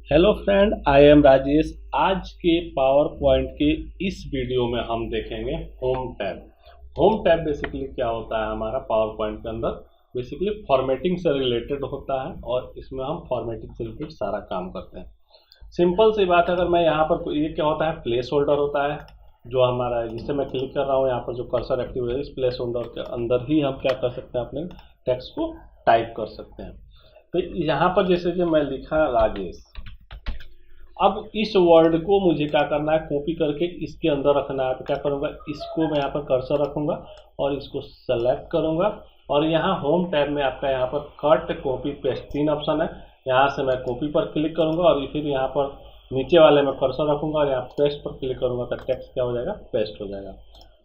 Hello friend, I am Rajesh. आज के power point के इस वीडियो में हम देखेंगे home tab. Home tab basically क्या होता है हमारा पावर पॉइंट के अंदर, बेसिकली फॉर्मेटिंग से रिलेटेड होता है और इसमें हम फॉर्मेटिंग से रिलेटेड सारा काम करते हैं। सिंपल सी बात है, अगर मैं यहाँ पर ये क्या होता है, प्लेस होल्डर होता है जो हमारा है, जिससे मैं क्लिक कर रहा हूँ यहाँ पर जो कर्सर एक्टिव है, इस प्लेस होल्डर के अंदर ही हम क्या कर सकते हैं, अपने टेक्स्ट को टाइप कर सकते हैं। तो यहाँ पर जैसे कि मैं लिखा राजेश, अब इस वर्ड को मुझे क्या करना है, कॉपी करके इसके अंदर रखना है। तो क्या करूँगा, इसको मैं यहाँ पर कर्सर रखूँगा और इसको सेलेक्ट करूँगा और यहाँ होम टैब में आपका यहाँ पर कट, कॉपी, पेस्ट 3 ऑप्शन है। यहाँ से मैं कॉपी पर क्लिक करूँगा और फिर यहाँ पर नीचे वाले में कर्सर रखूँगा और यहाँ पेस्ट पर क्लिक करूँगा तो टेक्स्ट क्या हो जाएगा, पेस्ट हो जाएगा।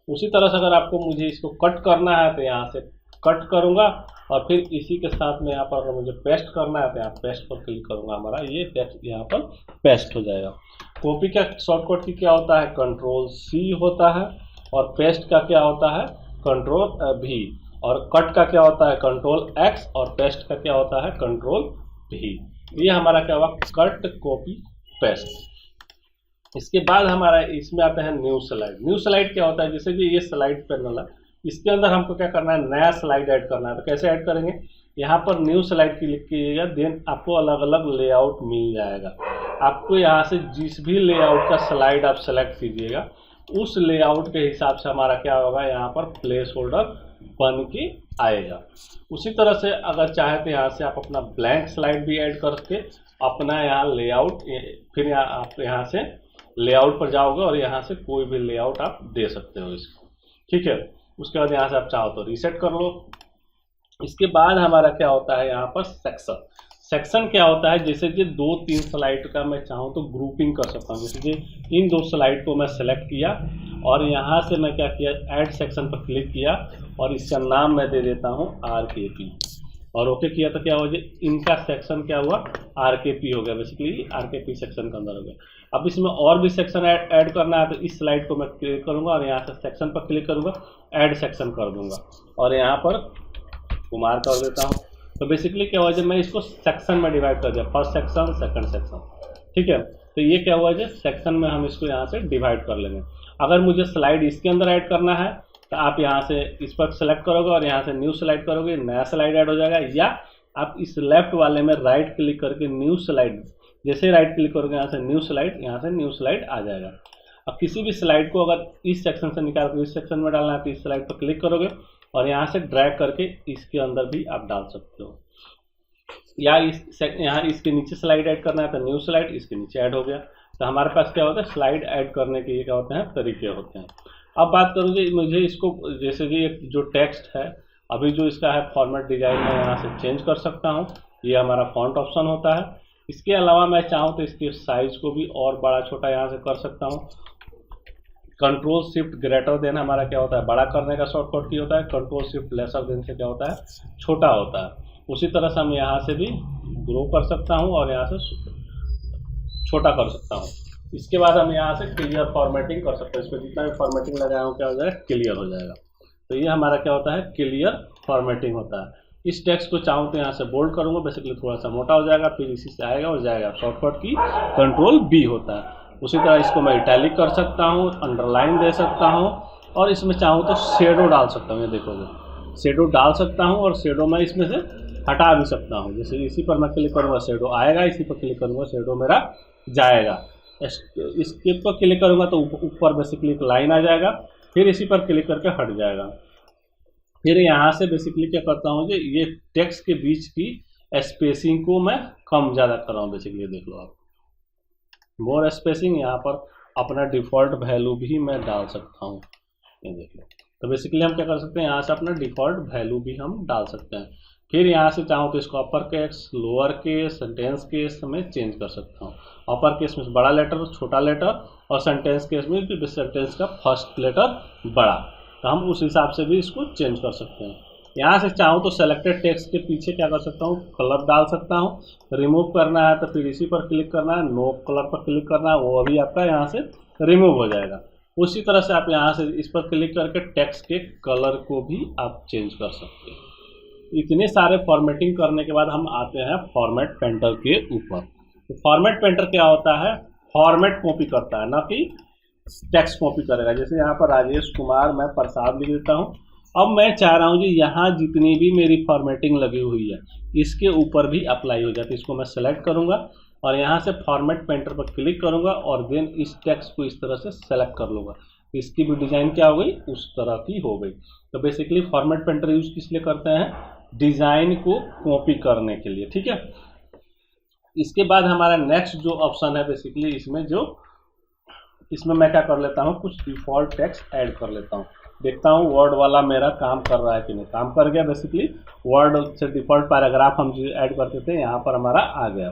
उसी तरह से अगर आपको मुझे इसको कट करना है तो यहाँ से कट करूँगा और फिर इसी के साथ में यहाँ पर अगर मुझे पेस्ट करना है तो यहाँ पेस्ट पर क्लिक करूँगा, हमारा ये टेक्स्ट यहाँ पर पेस्ट हो जाएगा। कॉपी का शॉर्टकट की क्या होता है, कंट्रोल C होता है और पेस्ट का क्या होता है, कंट्रोल V, और कट का क्या होता है, कंट्रोल X, और पेस्ट का क्या होता है, कंट्रोल V। ये हमारा क्या हुआ, कट, कॉपी, पेस्ट। इसके बाद हमारा इसमें आता है न्यू स्लाइड। न्यू स्लाइड क्या होता है, जैसे कि ये स्लाइड पैनल है, इसके अंदर हमको क्या करना है, नया स्लाइड ऐड करना है। तो कैसे ऐड करेंगे, यहाँ पर न्यू स्लाइड क्लिक कीजिएगा, देन आपको अलग अलग लेआउट मिल जाएगा। आपको यहाँ से जिस भी लेआउट का स्लाइड आप सेलेक्ट कीजिएगा उस लेआउट के हिसाब से हमारा क्या होगा, यहाँ पर प्लेस होल्डर बन के आएगा। उसी तरह से अगर चाहे तो यहाँ से आप अपना ब्लैंक स्लाइड भी ऐड करके अपना यहाँ लेआउट, फिर आप यहाँ से लेआउट पर जाओगे और यहाँ से कोई भी लेआउट आप दे सकते हो इसको, ठीक है। उसके बाद यहाँ से आप चाहो तो रीसेट कर लो। इसके बाद हमारा क्या होता है, यहाँ पर सेक्शन। सेक्शन क्या होता है, जैसे कि 2-3 स्लाइड का मैं चाहूँ तो ग्रुपिंग कर सकता हूँ। जैसे कि इन 2 स्लाइड को मैं सेलेक्ट किया और यहाँ से मैं क्या किया, ऐड सेक्शन पर क्लिक किया और इसका नाम मैं दे देता हूँ RKP और ओके किया तो क्या हो गया, इनका सेक्शन क्या हुआ, RKP हो गया, बेसिकली RKP सेक्शन के अंदर हो गया। अब इसमें और भी सेक्शन ऐड करना है तो इस स्लाइड को मैं क्लिक करूंगा और यहाँ से सेक्शन पर क्लिक करूंगा, ऐड सेक्शन कर दूंगा और यहाँ पर कुमार कर देता हूँ। तो बेसिकली क्या हुआ, जब मैं इसको सेक्शन में डिवाइड कर दिया, फर्स्ट सेक्शन, सेकंड सेक्शन, ठीक है। तो ये क्या हुआ, जो सेक्शन में हम इसको यहाँ से डिवाइड कर लेंगे। अगर मुझे स्लाइड इसके अंदर ऐड करना है तो आप यहाँ से इस पर सेलेक्ट करोगे और यहाँ से न्यू स्लाइड करोगे, नया स्लाइड ऐड हो जाएगा। या आप इस लेफ्ट वाले में राइट क्लिक करके न्यू स्लाइड, जैसे राइट क्लिक करोगे यहाँ से न्यू स्लाइड, यहाँ से न्यू स्लाइड आ जाएगा। अब किसी भी स्लाइड को अगर इस सेक्शन से निकाल कर इस सेक्शन में डालना है तो इस स्लाइड पर क्लिक करोगे और यहाँ से ड्रैग करके इसके अंदर भी आप डाल सकते हो। या यहाँ इसके नीचे स्लाइड ऐड करना है तो न्यू स्लाइड, इसके नीचे ऐड हो गया। तो हमारे पास क्या होता है, स्लाइड ऐड करने के ये क्या होते हैं, तरीके होते हैं। अब बात करूँगी मुझे इसको, जैसे कि जो टेक्स्ट है अभी जो इसका है फॉर्मेट डिजाइन, मैं यहाँ से चेंज कर सकता हूँ। ये हमारा फॉन्ट ऑप्शन होता है। इसके अलावा मैं चाहूँ तो इसके साइज को भी और बड़ा छोटा यहाँ से कर सकता हूँ। कंट्रोल शिफ्ट ग्रेटर देन हमारा क्या होता है, बड़ा करने का शॉर्टकट की होता है। कंट्रोल शिफ्ट लेसर देन से क्या होता है, छोटा होता है। उसी तरह से हम यहाँ से भी ग्रो कर सकता हूँ और यहाँ से छोटा कर सकता हूँ। इसके बाद हम यहाँ से क्लियर फॉर्मेटिंग कर सकते हैं। इसमें जितना भी फॉर्मेटिंग लगाया हूँ क्या हो जाएगा, क्लियर हो जाएगा। तो ये हमारा क्या होता है, क्लियर फॉर्मेटिंग होता है। इस टेक्स्ट को चाहूँ तो यहाँ से बोल्ड करूँगा, बेसिकली थोड़ा सा मोटा हो जाएगा, फिर इसी से आएगा और जाएगा। शॉर्टकट की कंट्रोल B होता है। उसी तरह इसको मैं इटैलिक कर सकता हूँ, अंडरलाइन दे सकता हूँ और इसमें चाहूँ तो शेडो डाल सकता हूँ। ये देखोगे शेडो डाल सकता हूँ और शेडो मैं इसमें से हटा भी सकता हूँ। जैसे इसी पर मैं क्लिक करूँगा शेडो आएगा, इसी पर क्लिक करूँगा शेडो मेरा जाएगा। इसके पर क्लिक करूँगा तो ऊपर बेसिकली एक लाइन आ जाएगा, फिर इसी पर क्लिक करके हट जाएगा। फिर यहाँ से बेसिकली क्या करता हूँ, ये टेक्स्ट के बीच की स्पेसिंग को मैं कम ज़्यादा कर रहा हूँ। बेसिकली देख लो आप, मोर स्पेसिंग, यहाँ पर अपना डिफ़ॉल्ट वैल्यू भी मैं डाल सकता हूँ। ये देख लो। तो बेसिकली हम क्या कर सकते हैं, यहाँ से अपना डिफ़ॉल्ट वैल्यू भी हम डाल सकते हैं। फिर यहाँ से चाहूँ तो इसको upper case, lower case, sentence case में चेंज कर सकता हूँ। अपर केस में बड़ा लेटर, छोटा लेटर, और सेंटेंस केस में भी सेंटेंस का फर्स्ट लेटर बड़ा। तो हम उस हिसाब से भी इसको चेंज कर सकते हैं। यहाँ से चाहूँ तो सेलेक्टेड टेक्स्ट के पीछे क्या कर सकता हूँ, कलर डाल सकता हूँ। रिमूव करना है तो फिर इसी पर क्लिक करना है, नो कलर पर क्लिक करना है, वो अभी आपका यहाँ से रिमूव हो जाएगा। उसी तरह से आप यहाँ से इस पर क्लिक करके टेक्स्ट के कलर को भी आप चेंज कर सकते हैं। इतने सारे फॉर्मेटिंग करने के बाद हम आते हैं फॉर्मेट पेंटर के ऊपर। तो फॉर्मेट पेंटर क्या होता है, फॉर्मेट कॉपी करता है, ना कि टेक्स्ट कॉपी करेगा। जैसे यहाँ पर राजेश कुमार मैं प्रसाद लिख देता हूँ। अब मैं चाह रहा हूँ कि यहाँ जितनी भी मेरी फॉर्मेटिंग लगी हुई है इसके ऊपर भी अप्लाई हो जाती है। इसको मैं सेलेक्ट करूँगा और यहाँ से फॉर्मेट पेंटर पर क्लिक करूँगा और देन इस टेक्स्ट को इस तरह से सेलेक्ट कर लूँगा। इसकी भी डिज़ाइन क्या हो गई, उस तरह की हो गई। तो बेसिकली फॉर्मेट पेंटर यूज़ किस लिए करते हैं, डिज़ाइन को कॉपी करने के लिए, ठीक है। इसके बाद हमारा नेक्स्ट जो ऑप्शन है बेसिकली इसमें मैं क्या कर लेता हूँ, कुछ डिफ़ॉल्ट टेक्स्ट ऐड कर लेता हूँ। देखता हूँ वर्ड वाला मेरा काम कर रहा है कि नहीं। काम कर गया। बेसिकली वर्ड से डिफ़ॉल्ट पैराग्राफ हम जो ऐड करते थे यहाँ पर हमारा आ गया।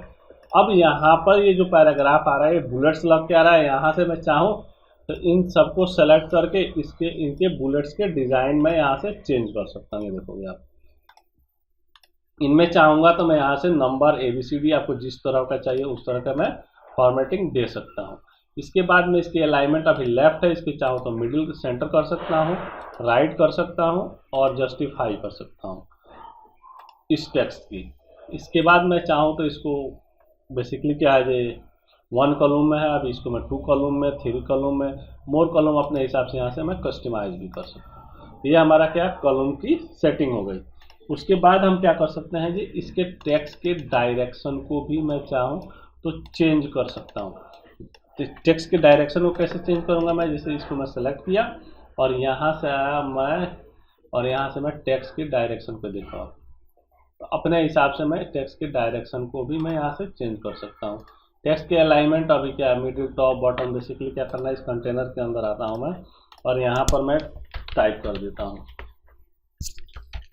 अब यहाँ पर ये जो पैराग्राफ आ रहा है ये बुलेट्स लग के आ रहा है। यहाँ से मैं चाहूँ तो इन सबको सेलेक्ट करके इनके बुलेट्स के डिज़ाइन में यहाँ से चेंज कर सकता हूँ। ये देखोगे आप, इनमें चाहूँगा तो मैं यहाँ से नंबर ABCD आपको जिस तरह का चाहिए उस तरह का मैं फॉर्मेटिंग दे सकता हूँ। इसके बाद में इसकी अलाइनमेंट अभी लेफ्ट है, इसकी चाहूँ तो मिडिल सेंटर कर सकता हूँ, राइट कर सकता हूँ और जस्टिफाई कर सकता हूँ इस टेक्स्ट की। इसके बाद मैं चाहूँ तो इसको बेसिकली क्या है, 1 कॉलम में है, अभी इसको मैं 2 कॉलम में, 3 कॉलम में, मोर कॉलम अपने हिसाब से यहाँ से मैं कस्टमाइज भी कर सकता हूँ। ये हमारा क्या कॉलम की सेटिंग हो गई। उसके बाद हम क्या कर सकते हैं जी, इसके टेक्स्ट के डायरेक्शन को भी मैं चाहूँ तो चेंज कर सकता हूँ। तो टेक्स्ट के डायरेक्शन को कैसे चेंज करूँगा मैं, जैसे इसको मैं सेलेक्ट किया और यहाँ से आया मैं टेक्स्ट के डायरेक्शन पे देखा, तो अपने हिसाब से मैं टेक्स्ट के डायरेक्शन को भी मैं यहाँ से चेंज कर सकता हूँ। टेक्स्ट के अलाइनमेंट अभी क्या है, मिडिल टॉप बॉटम, बेसिकली क्या करना है, इस कंटेनर के अंदर आता हूँ मैं और यहाँ पर मैं टाइप कर देता हूँ।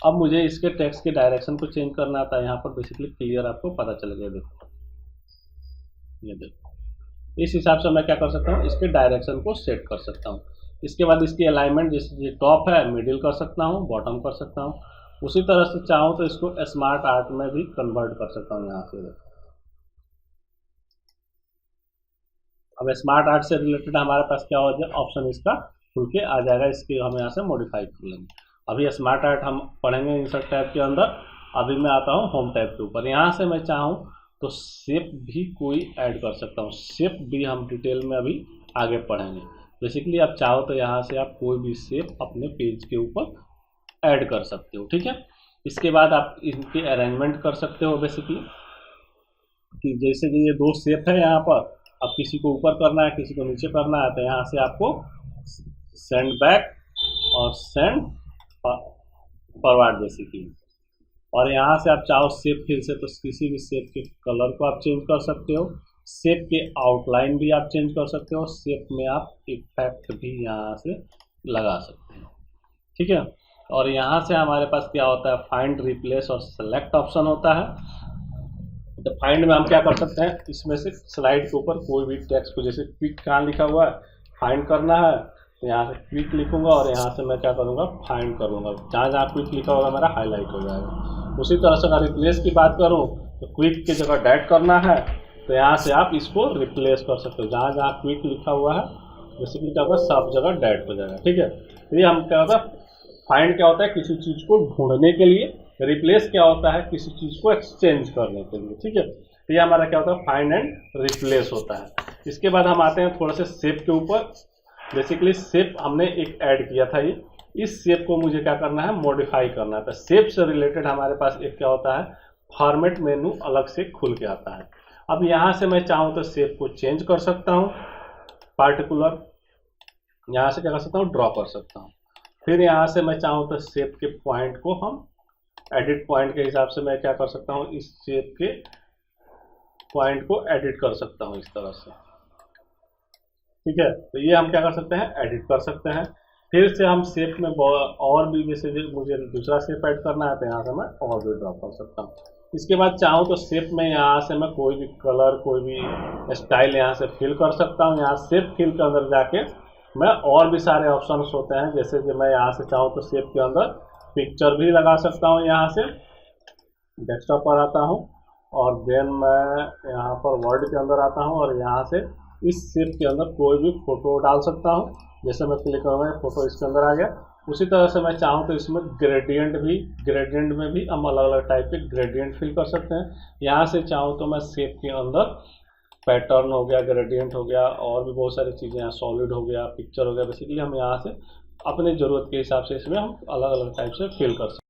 अब मुझे इसके टेक्स्ट के डायरेक्शन को चेंज करना आता है। यहाँ पर बेसिकली क्लियर आपको पता चल गया। देखो ये देखो, इस हिसाब से मैं क्या कर सकता हूँ, इसके डायरेक्शन को सेट कर सकता हूँ। इसके बाद इसकी अलाइनमेंट जैसे ये टॉप है मिडिल कर सकता हूँ, बॉटम कर सकता हूँ। उसी तरह से चाहूँ तो इसको स्मार्ट आर्ट में भी कन्वर्ट कर सकता हूँ। यहाँ से अब स्मार्ट आर्ट से रिलेटेड हमारे पास क्या हो जाए, ऑप्शन इसका खुल के आ जाएगा। इसके हम यहाँ से मॉडिफाई कर लेंगे। अभी स्मार्ट आर्ट हम पढ़ेंगे इंसर्ट टैब के अंदर। अभी मैं आता हूँ होम टैब के ऊपर। यहाँ से मैं चाहूँ तो शेप भी कोई ऐड कर सकता हूँ। शेप भी हम डिटेल में अभी आगे पढ़ेंगे। बेसिकली आप चाहो तो यहाँ से आप कोई भी शेप अपने पेज के ऊपर ऐड कर सकते हो, ठीक है। इसके बाद आप इनकी अरेंजमेंट कर सकते हो बेसिकली, कि जैसे कि ये 2 शेप है यहाँ पर, अब किसी को ऊपर करना है किसी को नीचे करना है, तो यहाँ से आपको सेंड बैक और सेंड फॉरवर्ड बेसिकली। और यहाँ से आप चाहो शेप फिर से तो किसी भी शेप के कलर को आप चेंज कर सकते हो, शेप के आउटलाइन भी आप चेंज कर सकते हो, शेप में आप इफेक्ट भी यहाँ से लगा सकते हो, ठीक है। और यहाँ से हमारे पास क्या होता है, फाइंड, रिप्लेस और सेलेक्ट ऑप्शन होता है। तो फाइंड में हम क्या कर सकते हैं, इसमें से स्लाइड के ऊपर कोई भी टेक्स्ट को, जैसे क्विक कहाँ लिखा हुआ है, फाइंड करना है तो यहाँ से क्विक लिखूंगा और यहाँ से मैं क्या करूँगा, फाइंड करूँगा। जहाँ जहाँ क्विक लिखा होगा मेरा हाईलाइट हो जाएगा। उसी तरह से अगर रिप्लेस की बात करूँ तो क्विक की जगह डैट करना है तो यहाँ से आप इसको रिप्लेस कर सकते हो। जहाँ जहाँ क्विक लिखा हुआ है बेसिकली क्या होगा, सब जगह डैट हो जाएगा, ठीक है। तो ये हम क्या होता है, फाइंड क्या होता है किसी चीज़ को ढूंढने के लिए, रिप्लेस क्या होता है किसी चीज़ को एक्सचेंज करने के लिए, ठीक है। तो ये हमारा क्या होता है, फाइंड एंड रिप्लेस होता है। इसके बाद हम आते हैं थोड़ा से शेप के ऊपर। बेसिकली शेप हमने एक ऐड किया था, ये इस शेप को मुझे क्या करना है, मॉडिफाई करना है। तो शेप से रिलेटेड हमारे पास एक क्या होता है, फॉर्मेट मेनू अलग से खुल के आता है। अब यहाँ से मैं चाहूँ तो शेप को चेंज कर सकता हूँ, पार्टिकुलर यहाँ से क्या कर सकता हूँ, ड्रॉ कर सकता हूँ। फिर यहाँ से मैं चाहूँ तो शेप के पॉइंट को हम एडिट पॉइंट के हिसाब से मैं क्या कर सकता हूँ, इस शेप के पॉइंट को एडिट कर सकता हूँ इस तरह से, ठीक है। तो ये हम क्या कर सकते हैं, एडिट कर सकते हैं। फिर से हम शेप में और भी, जैसे मुझे दूसरा शेप ऐड करना है तो यहाँ से मैं और भी ड्रॉ कर सकता हूँ। इसके बाद चाहूँ तो शेप में यहाँ से मैं कोई भी कलर, कोई भी स्टाइल यहाँ से फिल कर सकता हूँ। यहाँ शेप फिल के अंदर जाके मैं और भी सारे ऑप्शंस होते हैं, जैसे कि मैं यहाँ से चाहूँ तो शेप के अंदर पिक्चर भी लगा सकता हूँ। यहाँ से डेस्कटॉप पर आता हूँ और देन मैं यहाँ पर वर्ड के अंदर आता हूँ और यहाँ से इस शेप के अंदर कोई भी फोटो डाल सकता हूँ। जैसे मैं क्लिक करूँगा फोटो इसके अंदर आ गया। उसी तरह से मैं चाहूँ तो इसमें ग्रेडियंट में भी हम अलग अलग टाइप के ग्रेडियंट फिल कर सकते हैं। यहाँ से चाहूँ तो मैं शेप के अंदर पैटर्न हो गया, ग्रेडियंट हो गया, और भी बहुत सारी चीज़ें हैं, सॉलिड हो गया, पिक्चर हो गया, बेसिकली हम यहाँ से अपनी ज़रूरत के हिसाब से इसमें हम अलग अलग टाइप से फिल कर सकते हैं।